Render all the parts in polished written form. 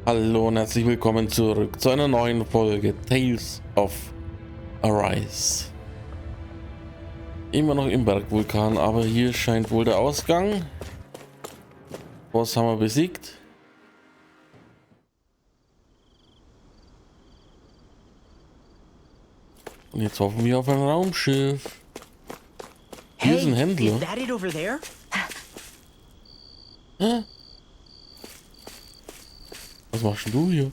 Hallo und herzlich willkommen zurück zu einer neuen Folge Tales of Arise. Immer noch im Bergvulkan, aber hier scheint wohl der Ausgang. Boss haben wir besiegt. Und jetzt hoffen wir auf ein Raumschiff. Hier ist ein Händler. Is that it over there? Hä? Was machst denn du hier?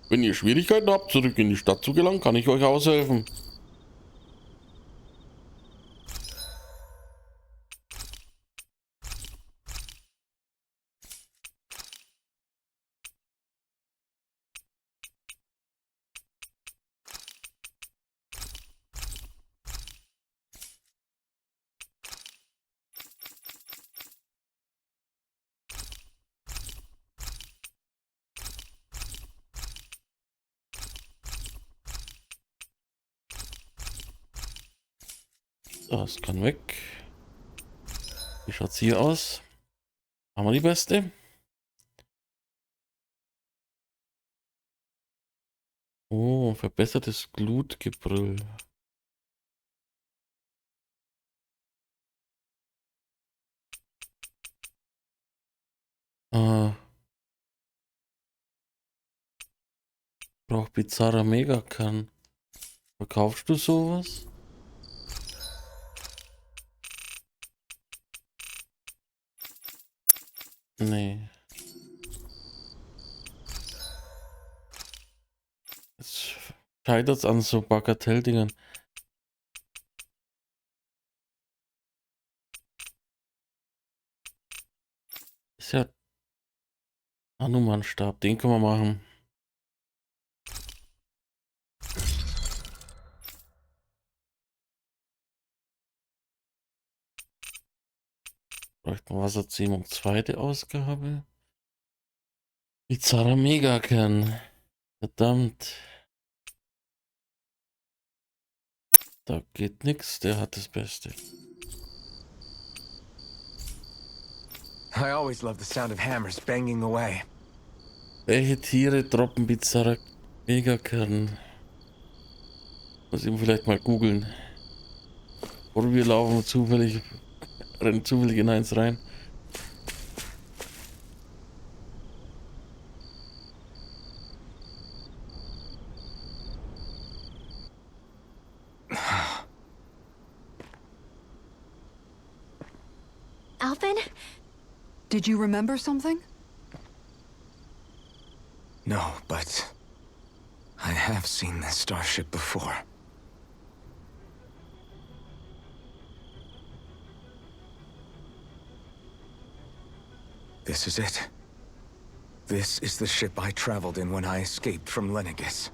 Wenn ihr Schwierigkeiten habt, zurück in die Stadt zu gelangen, kann ich euch aushelfen. Das kann weg. Wie schaut's hier aus? Haben wir die beste? Oh, verbessertes Glutgebrüll. Braucht bizarrer Megakern. Verkaufst du sowas? Nee. Jetzt scheitert es an so Bagatelldingern. Ist ja Hanuman-Stab, den können wir machen. Bräuchten Wasserziehung, zweite Ausgabe. Bizarrer Megakern. Verdammt. Da geht nichts, der hat das Beste. I always love the sound of hammers banging away. Welche Tiere droppen bizarrer Megakern? Muss ich vielleicht mal googeln. Oder wir laufen zufällig, rennen zufällig in eins rein. Alvin? Did you remember something? No, but I have seen this starship before. This is it. This is the ship I traveled in when I escaped from Lenegis.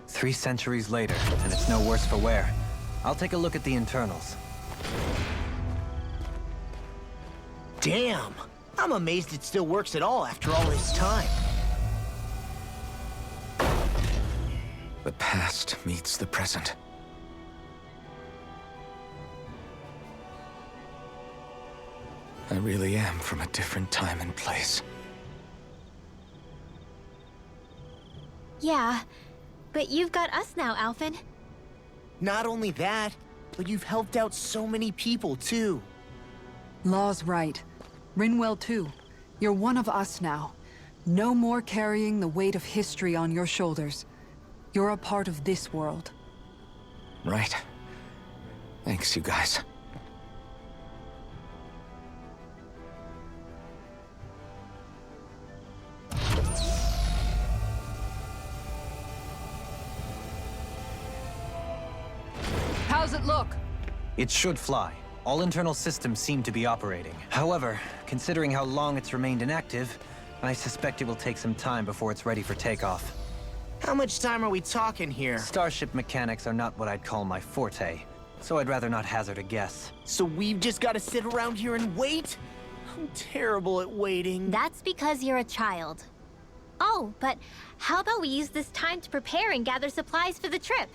Three centuries later, and it's no worse for wear. I'll take a look at the internals. Damn! I'm amazed it still works at all after all this time. The past meets the present. I really am from a different time and place. Yeah, but you've got us now, Alvin. Not only that, but you've helped out so many people, too. Law's right. Rinwell too. You're one of us now. No more carrying the weight of history on your shoulders. You're a part of this world. Right. Thanks, you guys. How's it look? It should fly. All internal systems seem to be operating. However, considering how long it's remained inactive, I suspect it will take some time before it's ready for takeoff. How much time are we talking here? Starship mechanics are not what I'd call my forte, so I'd rather not hazard a guess. So we've just got to sit around here and wait? I'm terrible at waiting. That's because you're a child. Oh, but how about we use this time to prepare and gather supplies for the trip?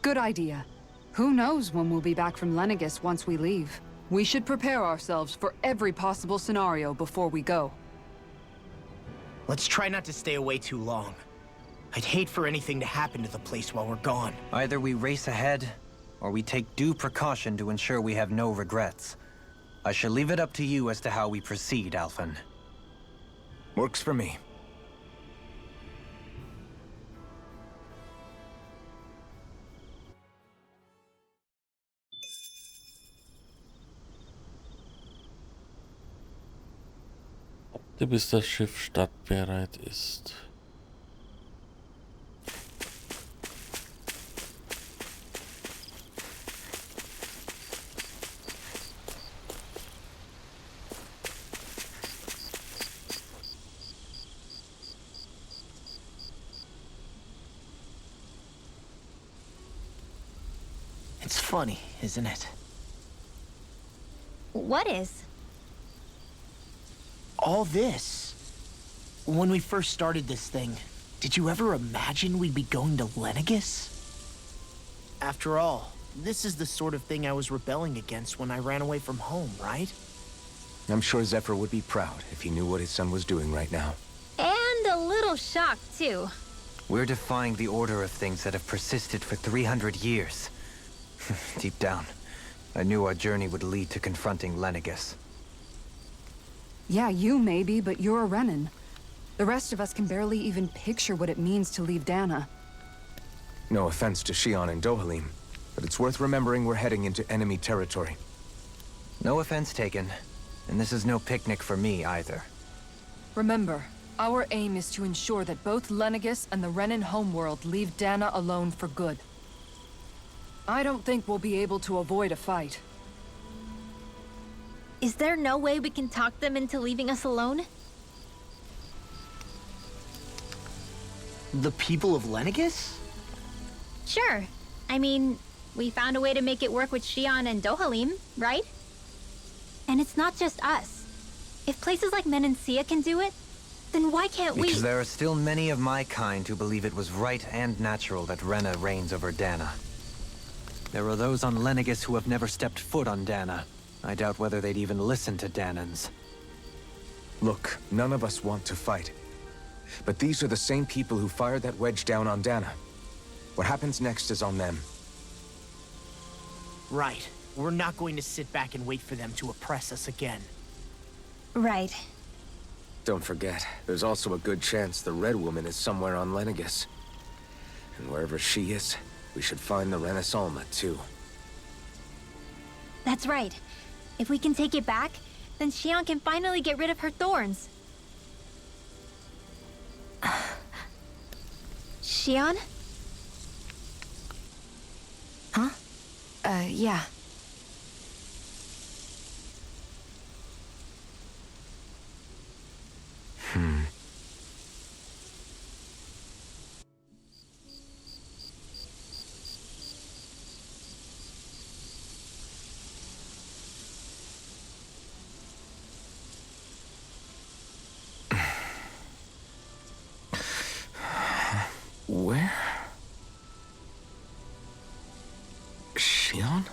Good idea. Who knows when we'll be back from Lenegis once we leave? We should prepare ourselves for every possible scenario before we go. Let's try not to stay away too long. I'd hate for anything to happen to the place while we're gone. Either we race ahead, or we take due precaution to ensure we have no regrets. I shall leave it up to you as to how we proceed, Alphen. Works for me. Bis das Schiff startbereit ist. It's funny, isn't it? What is? All this. When we first started this thing, did you ever imagine we'd be going to Lenegis? After all, this is the sort of thing I was rebelling against when I ran away from home, right? I'm sure Zephyr would be proud if he knew what his son was doing right now. And a little shocked, too. We're defying the order of things that have persisted for 300 years. Deep down, I knew our journey would lead to confronting Lenegis. Yeah, you maybe, but you're a Renan. The rest of us can barely even picture what it means to leave Dana. No offense to Shion and Dohalim, but it's worth remembering we're heading into enemy territory. No offense taken, and this is no picnic for me either. Remember, our aim is to ensure that both Lenegis and the Renan homeworld leave Dana alone for good. I don't think we'll be able to avoid a fight. Is there no way we can talk them into leaving us alone? The people of Lenegis? Sure. I mean, we found a way to make it work with Shion and Dohalim, right? And it's not just us. If places like Menancia can do it, then why can't we? Because there are still many of my kind who believe it was right and natural that Rena reigns over Dana. There are those on Lenegis who have never stepped foot on Dana. I doubt whether they'd even listen to Danans. Look, none of us want to fight. But these are the same people who fired that wedge down on Dana. What happens next is on them. Right. We're not going to sit back and wait for them to oppress us again. Right. Don't forget, there's also a good chance the Red Woman is somewhere on Lenegis. And wherever she is, we should find the Renaissance too. That's right. If we can take it back, then Shion can finally get rid of her thorns. Shion? Huh? Yeah. Where? Shion?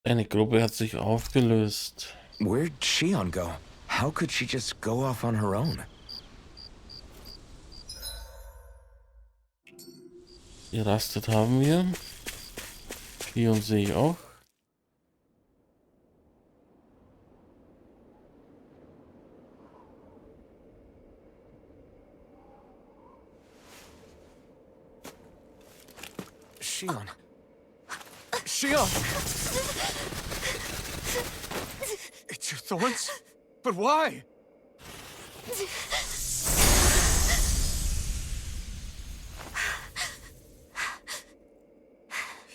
Eine Gruppe hat sich aufgelöst. Where'd Shion go? How could she just go off on her own? Gerastet haben wir. Shion sehe ich auch. Shion. Shion! It's your thorns? But why?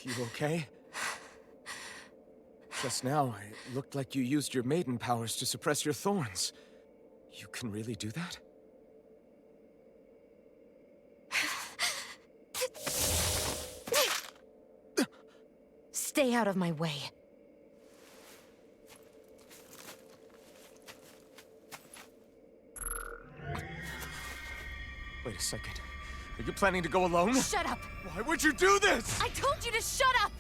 You okay? Just now, it looked like you used your maiden powers to suppress your thorns. You can really do that? Stay out of my way. Wait a second. Are you planning to go alone? Shut up! Why would you do this? I told you to shut up!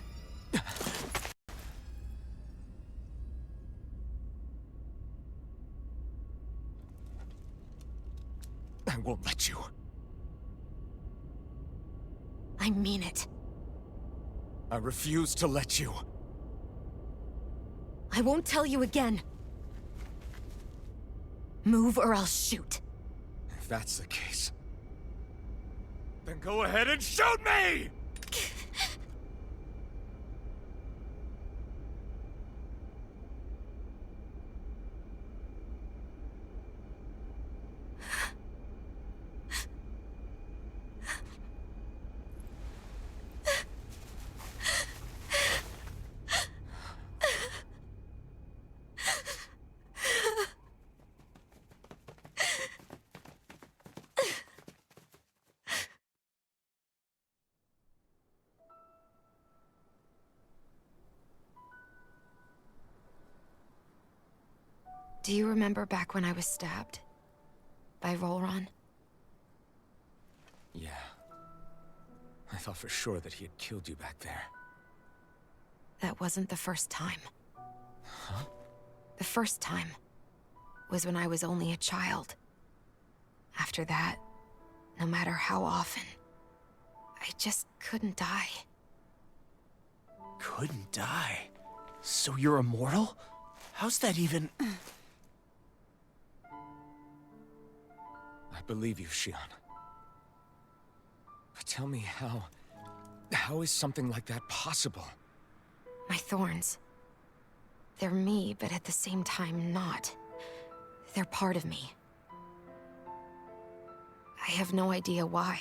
I won't let you. I mean it. I refuse to let you. I won't tell you again. Move or I'll shoot. If that's the case, then go ahead and shoot me! Do you remember back when I was stabbed? By Rolron? Yeah. I thought for sure that he had killed you back there. That wasn't the first time. Huh? The first time was when I was only a child. After that, no matter how often, I just couldn't die. Couldn't die? So you're immortal? How's that even... I believe you, Shion. But tell me how is something like that possible? My thorns. They're me, but at the same time not. They're part of me. I have no idea why,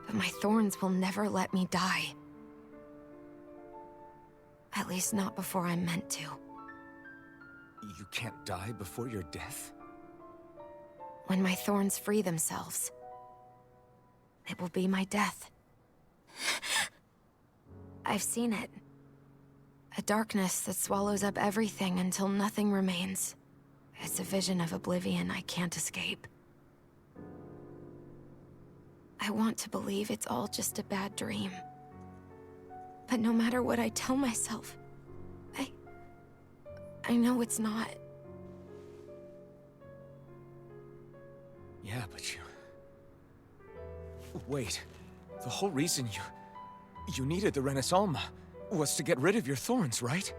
but my thorns will never let me die. At least not before I'm meant to. You can't die before your death? When my thorns free themselves, it will be my death. I've seen it. A darkness that swallows up everything until nothing remains. It's a vision of oblivion I can't escape. I want to believe it's all just a bad dream. But no matter what I tell myself, I know it's not. Yeah, but you... Wait. The whole reason you needed the Renaissance was to get rid of your thorns, right?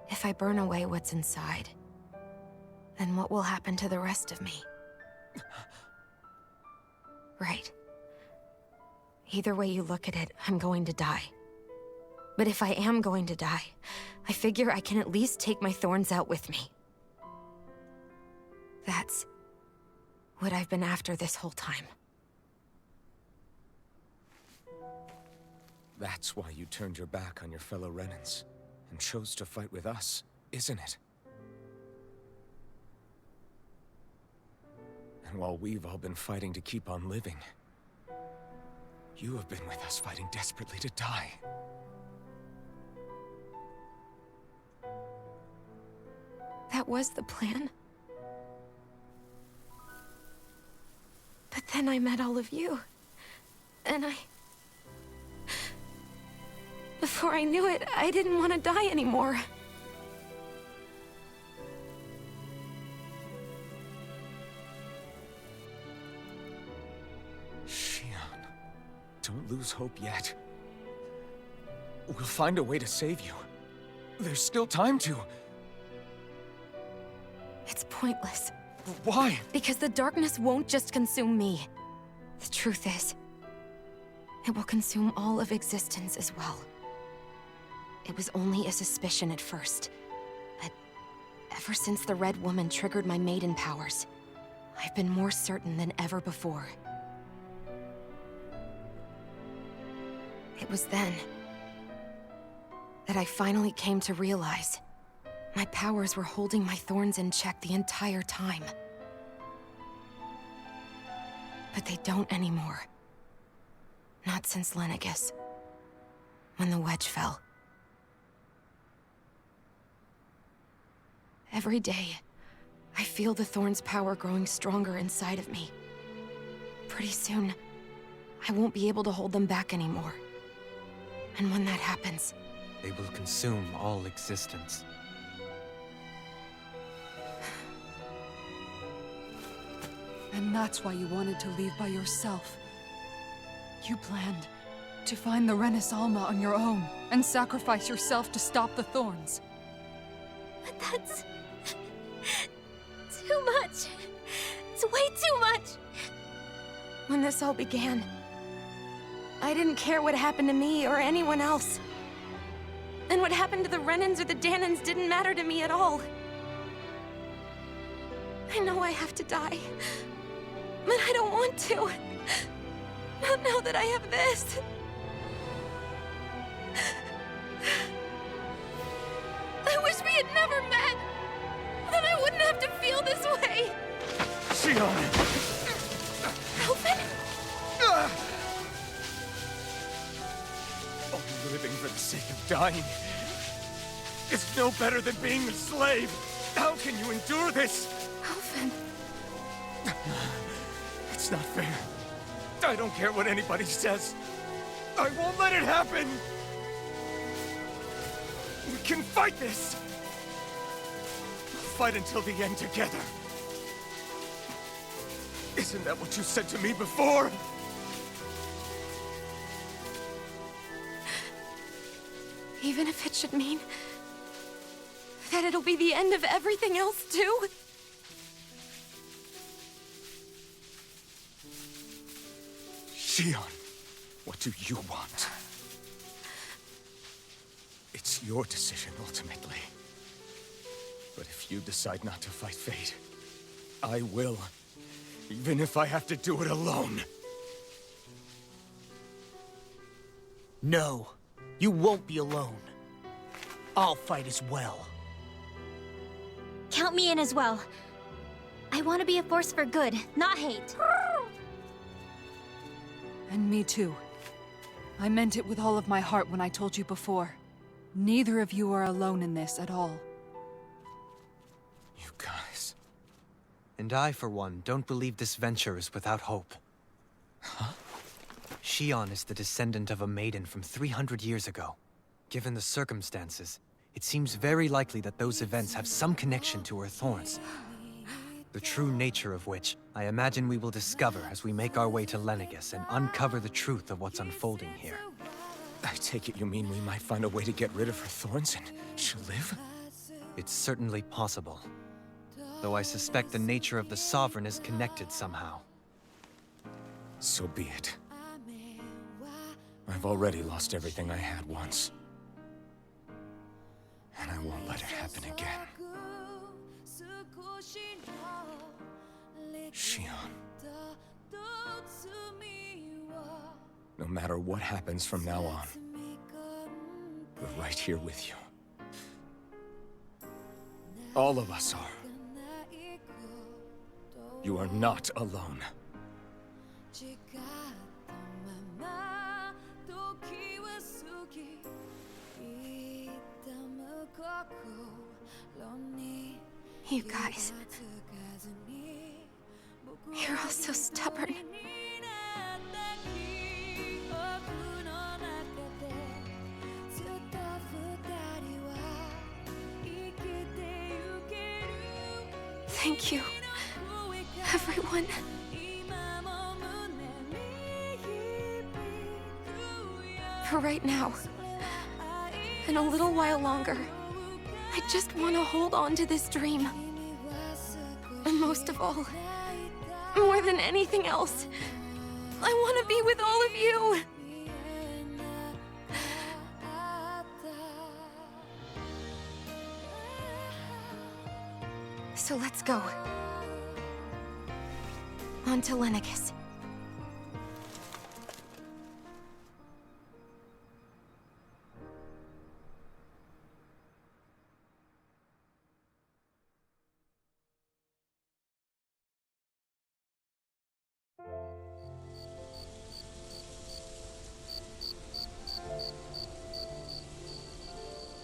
If I burn away what's inside, then what will happen to the rest of me? Right. Either way you look at it, I'm going to die. But if I am going to die, I figure I can at least take my thorns out with me. That's what I've been after this whole time. That's why you turned your back on your fellow Renans and chose to fight with us, isn't it? And while we've all been fighting to keep on living, you have been with us fighting desperately to die. That was the plan. But then I met all of you. And before I knew it, I didn't want to die anymore. Shion, don't lose hope yet. We'll find a way to save you. There's still time to. It's pointless. Why? Because the darkness won't just consume me. The truth is, it will consume all of existence as well. It was only a suspicion at first, but ever since the Red Woman triggered my maiden powers, I've been more certain than ever before. It was then that I finally came to realize my powers were holding my thorns in check the entire time. But they don't anymore. Not since Lenegus, when the wedge fell. Every day, I feel the thorn's power growing stronger inside of me. Pretty soon, I won't be able to hold them back anymore. And when that happens, They will consume all existence. And that's why you wanted to leave by yourself. You planned to find the Renaissance on your own and sacrifice yourself to stop the thorns. But that's... too much. It's way too much. when this all began, I didn't care what happened to me or anyone else. And what happened to the Renans or the Danans didn't matter to me at all. I know I have to die, but I don't want to. Not now that I have this. I wish we had never met. Then I wouldn't have to feel this way. Shionnes! Alvin? Only living for the sake of dying is no better than being a slave. How can you endure this? Alvin. It's not fair. I don't care what anybody says. I won't let it happen! We can fight this! We'll fight until the end together. Isn't that what you said to me before? Even if it should mean that it'll be the end of everything else, too? Shion, what do you want? It's your decision, ultimately. But if you decide not to fight fate, I will. Even if I have to do it alone. No, you won't be alone. I'll fight as well. Count me in as well. I want to be a force for good, not hate. And me too. I meant it with all of my heart when I told you before. Neither of you are alone in this at all. You guys... And I, for one, don't believe this venture is without hope. Huh? Shion is the descendant of a maiden from 300 years ago. Given the circumstances, it seems very likely that those events have some connection to her thorns. The true nature of which, I imagine we will discover as we make our way to Lenegis and uncover the truth of what's unfolding here. I take it you mean we might find a way to get rid of her thorns and she'll live? It's certainly possible. Though I suspect the nature of the Sovereign is connected somehow. So be it. I've already lost everything I had once. And I won't let it happen again. Shion. No matter what happens from now on, we're right here with you. All of us are. You are not alone. You guys... You're all so stubborn. Thank you, everyone. For right now, and a little while longer, I just want to hold on to this dream. And most of all, more than anything else, I want to be with all of you. So let's go. On to Lenegis.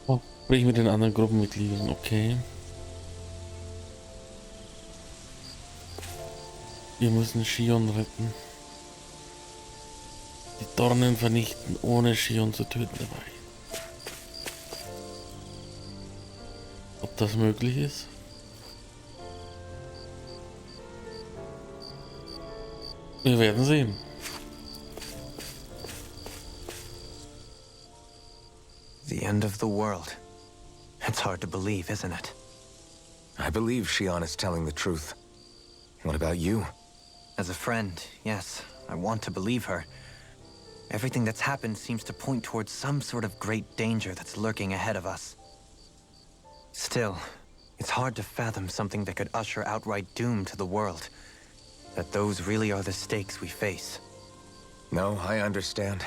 Oh, sprich mit den anderen Gruppenmitgliedern, okay. Wir müssen Shion retten. Die Dornen vernichten, ohne Shion zu töten dabei. Ob das möglich ist? Wir werden sehen. The end of the world. It's hard to believe, isn't it? I believe Shionnes is telling the truth. What about you? As a friend, yes, I want to believe her. Everything that's happened seems to point towards some sort of great danger that's lurking ahead of us. Still, it's hard to fathom something that could usher outright doom to the world. That those really are the stakes we face. No, I understand.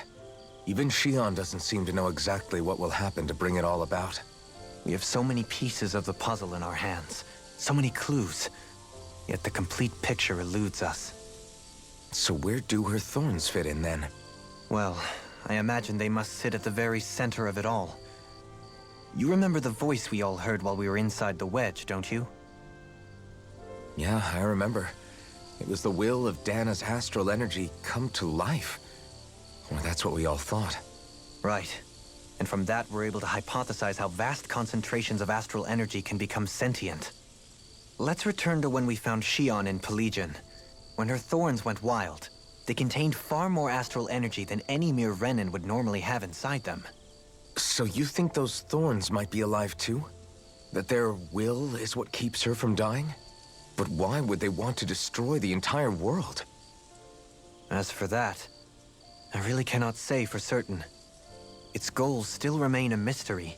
Even Shion doesn't seem to know exactly what will happen to bring it all about. We have so many pieces of the puzzle in our hands, so many clues, yet the complete picture eludes us. So where do her thorns fit in then? Well, I imagine they must sit at the very center of it all. You remember the voice we all heard while we were inside the wedge, don't you? Yeah, I remember. It was the will of Dana's astral energy come to life. Or that's what we all thought. Right. And from that, we're able to hypothesize how vast concentrations of astral energy can become sentient. Let's return to when we found Shion in Pelagian. When her thorns went wild, they contained far more astral energy than any mere Renin would normally have inside them. So you think those thorns might be alive too? That their will is what keeps her from dying? But why would they want to destroy the entire world? As for that, I really cannot say for certain. Its goals still remain a mystery.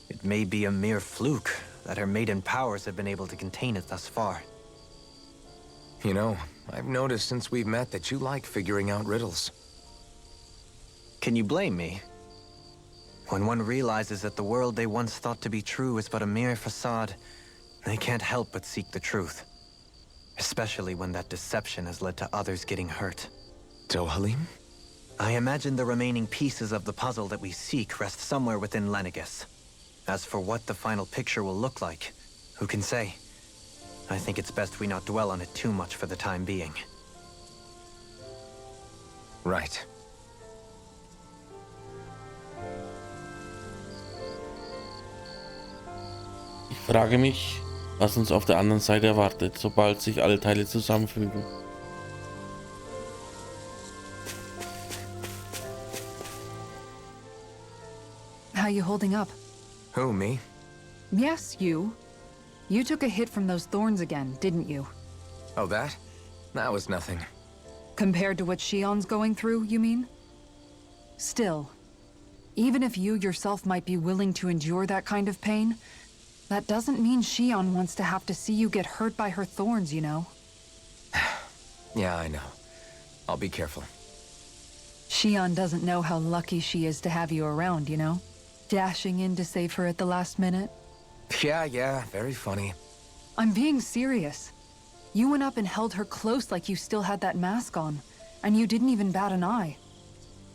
It may be a mere fluke that her maiden powers have been able to contain it thus far. You know, I've noticed since we've met that you like figuring out riddles. Can you blame me? When one realizes that the world they once thought to be true is but a mere facade, they can't help but seek the truth. Especially when that deception has led to others getting hurt. Dohalim? I imagine the remaining pieces of the puzzle that we seek rest somewhere within Lenegis. As for what the final picture will look like, who can say? I think it's best we not dwell on it too much for the time being. Right. Ich frage mich, was uns auf der anderen Seite erwartet, sobald sich alle Teile zusammenfügen. How you holding up? Who, me? Yes, you. You took a hit from those thorns again, didn't you? Oh, that? That was nothing. Compared to what Shion's going through, you mean? Still, even if you yourself might be willing to endure that kind of pain, that doesn't mean Shion wants to have to see you get hurt by her thorns, you know? Yeah, I know. I'll be careful. Shion doesn't know how lucky she is to have you around, you know? Dashing in to save her at the last minute. Yeah, very funny. I'm being serious. You went up and held her close like you still had that mask on, and you didn't even bat an eye.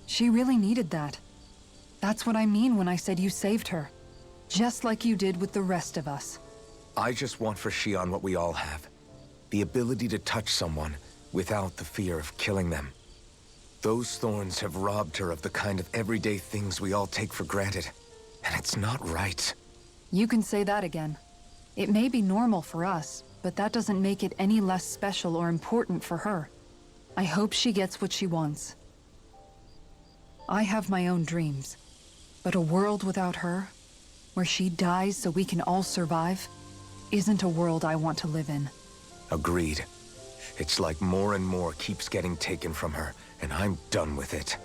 She really needed that. That's what I mean when I said you saved her. Just like you did with the rest of us. I just want for Shion what we all have. The ability to touch someone without the fear of killing them. Those thorns have robbed her of the kind of everyday things we all take for granted. And it's not right. You can say that again. It may be normal for us, but that doesn't make it any less special or important for her. I hope she gets what she wants. I have my own dreams, but a world without her, where she dies so we can all survive, isn't a world I want to live in. Agreed. It's like more and more keeps getting taken from her, and I'm done with it.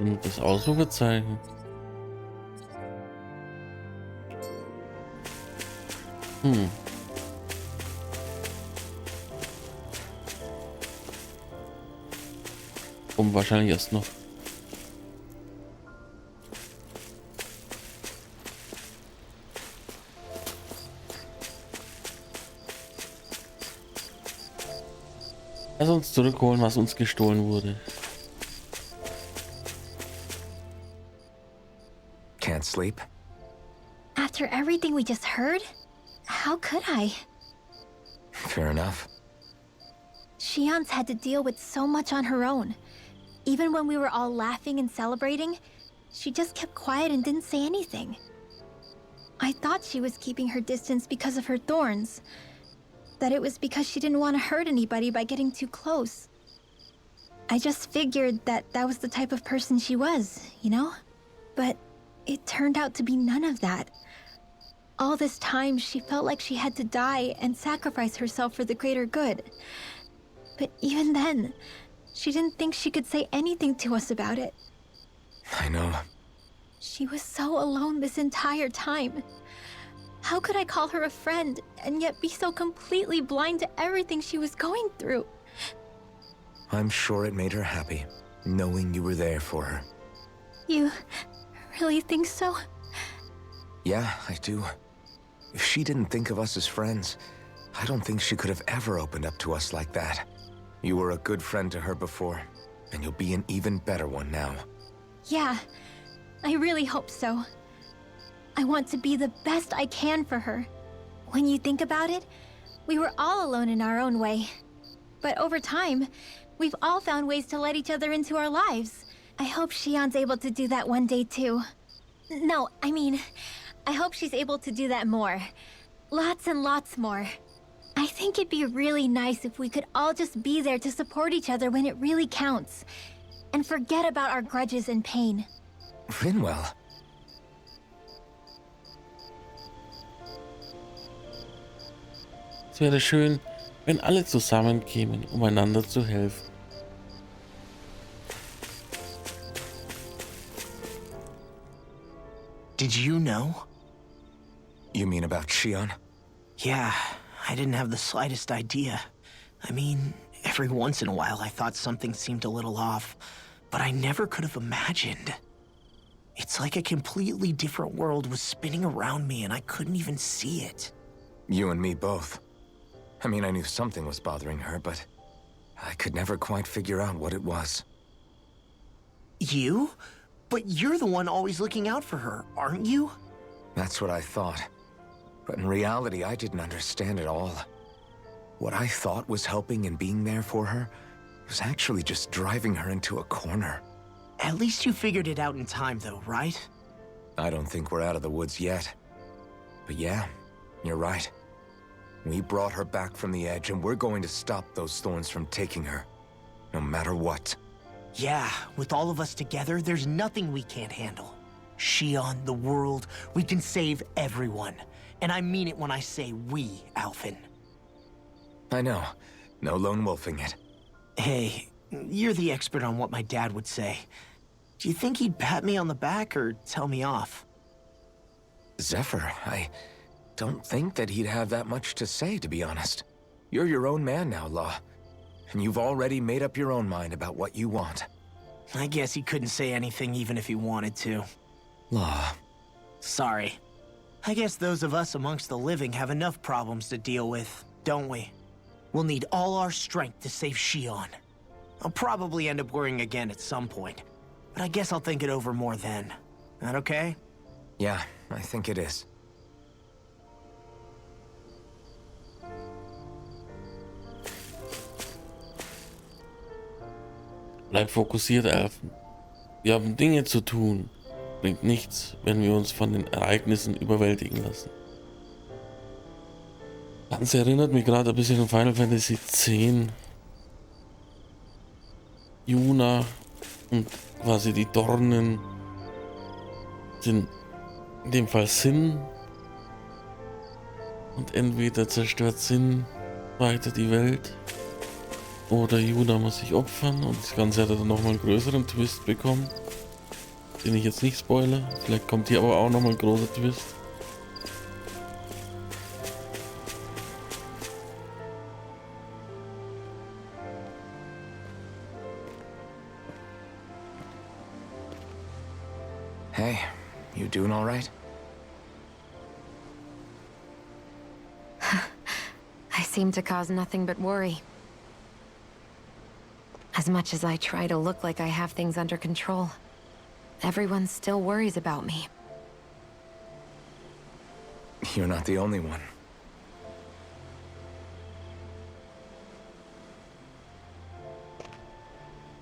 Und das Ausrufezeichen. Kommt wahrscheinlich erst noch. Lass uns zurückholen, was uns gestohlen wurde. Can't sleep? After everything we just heard, how could I? Fair enough. Shionnes had to deal with so much on her own. Even when we were all laughing and celebrating, she just kept quiet and didn't say anything. I thought she was keeping her distance because of her thorns. That it was because she didn't want to hurt anybody by getting too close. I just figured that that was the type of person she was, you know? But it turned out to be none of that. All this time, she felt like she had to die and sacrifice herself for the greater good. But even then, she didn't think she could say anything to us about it. I know. She was so alone this entire time. How could I call her a friend and yet be so completely blind to everything she was going through? I'm sure it made her happy, knowing you were there for her. You really think so? Yeah, I do. If she didn't think of us as friends, I don't think she could have ever opened up to us like that. You were a good friend to her before, and you'll be an even better one now. Yeah, I really hope so. I want to be the best I can for her. When you think about it, we were all alone in our own way. But over time, we've all found ways to let each other into our lives. I hope Shionne's able to do that one day too. No, I mean, I hope she's able to do that more. Lots and lots more. I think it'd be really nice if we could all just be there to support each other when it really counts. And forget about our grudges and pain. Rinwell. Es wäre schön, wenn alle zusammenkämen, um einander zu helfen. Did you know? You mean about Shion? Yeah, I didn't have the slightest idea. I mean, every once in a while I thought something seemed a little off, but I never could have imagined. It's like a completely different world was spinning around me and I couldn't even see it. You and me both. I mean, I knew something was bothering her, but I could never quite figure out what it was. You? But you're the one always looking out for her, aren't you? That's what I thought. But in reality, I didn't understand it all. What I thought was helping and being there for her was actually just driving her into a corner. At least you figured it out in time, though, right? I don't think we're out of the woods yet. But yeah, you're right. We brought her back from the edge, and we're going to stop those thorns from taking her. No matter what. Yeah, with all of us together, there's nothing we can't handle. Shion, the world, we can save everyone. And I mean it when I say we, Alphen. I know. No lone wolfing it. Hey, you're the expert on what my dad would say. Do you think he'd pat me on the back or tell me off? Zephyr, I don't think that he'd have that much to say, to be honest. You're your own man now, Law. And you've already made up your own mind about what you want. I guess he couldn't say anything even if he wanted to. Law. Sorry. I guess those of us amongst the living have enough problems to deal with, don't we? We'll need all our strength to save Shion. I'll probably end up worrying again at some point, but I guess I'll think it over more then. That okay? Yeah, I think it is. Bleib fokussiert, Elfen. Wir haben Dinge zu tun. Bringt nichts, wenn wir uns von den Ereignissen überwältigen lassen. Das erinnert mich gerade ein bisschen an Final Fantasy X. Yuna und quasi die Dornen sind in dem Fall Sinn. Und entweder zerstört Sinn weiter die Welt oder Yuna muss sich opfern und das Ganze hat dann nochmal einen größeren Twist bekommen, den ich jetzt nicht spoilere. Vielleicht kommt hier aber auch nochmal ein großer Twist. Hey, you doing all right? I seem to cause nothing but worry. As much as I try to look like I have things under control, everyone still worries about me. You're not the only one.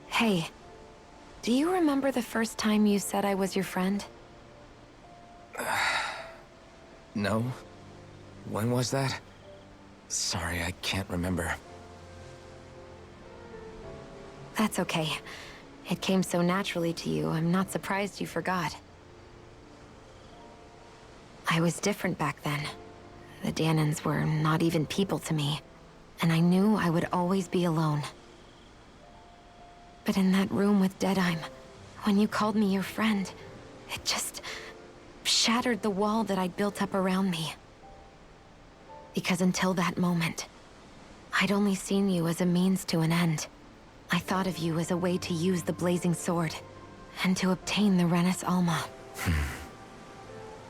Hey, do you remember the first time you said I was your friend? No? When was that? Sorry, I can't remember. That's okay. It came so naturally to you, I'm not surprised you forgot. I was different back then. The Danans were not even people to me, and I knew I would always be alone. But in that room with Deadheim, when you called me your friend, it just shattered the wall that I'd built up around me. Because until that moment, I'd only seen you as a means to an end. I thought of you as a way to use the blazing sword, and to obtain the Renis Alma.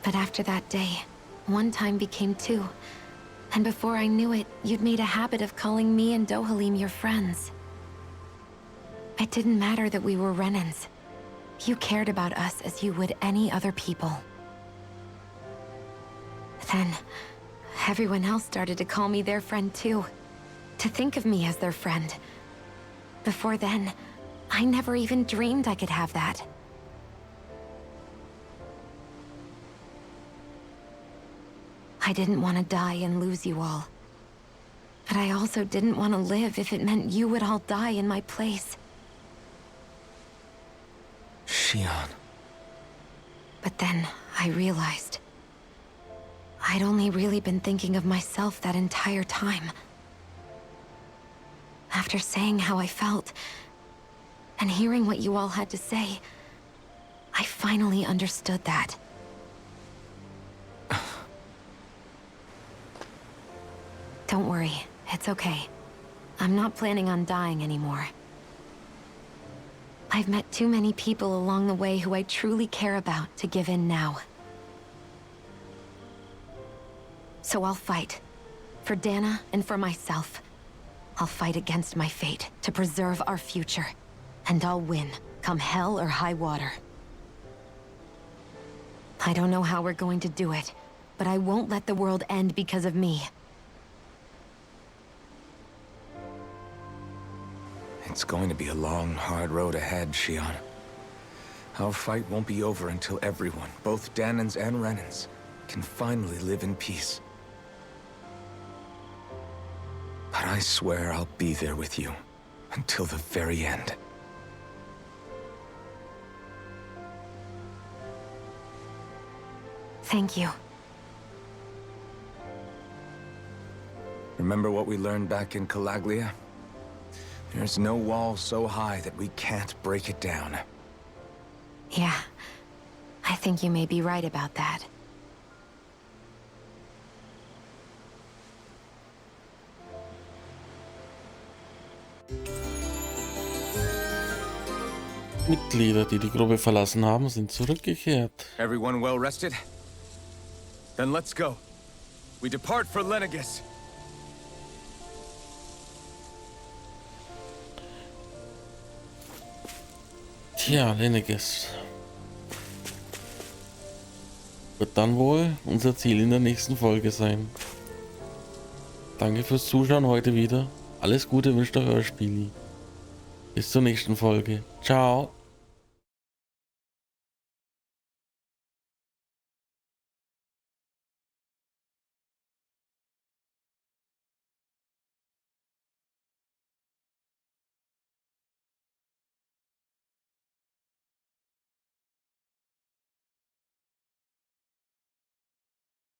But after that day, one time became two, and before I knew it, you'd made a habit of calling me and Dohalim your friends. It didn't matter that we were Renans. You cared about us as you would any other people. Then, everyone else started to call me their friend too. To think of me as their friend. Before then, I never even dreamed I could have that. I didn't want to die and lose you all. But I also didn't want to live if it meant you would all die in my place. Shion. But then, I realized I'd only really been thinking of myself that entire time. After saying how I felt, and hearing what you all had to say, I finally understood that. Don't worry, it's okay. I'm not planning on dying anymore. I've met too many people along the way who I truly care about to give in now. So I'll fight. For Dana and for myself. I'll fight against my fate to preserve our future. And I'll win, come hell or high water. I don't know how we're going to do it, but I won't let the world end because of me. It's going to be a long, hard road ahead, Shion. Our fight won't be over until everyone, both Danans and Renans, can finally live in peace. But I swear I'll be there with you, until the very end. Thank you. Remember what we learned back in Calaglia? There's no wall so high that we can't break it down. Yeah, I think you may be right about that. Mitglieder, die die Gruppe verlassen haben, sind zurückgekehrt. Everyone well rested? Then let's go. We depart for Lenegis. Tja, Lenegis. Wird dann wohl unser Ziel in der nächsten Folge sein. Danke fürs Zuschauen heute wieder. Alles Gute wünscht euch euer Spieli. Bis zur nächsten Folge. Ciao.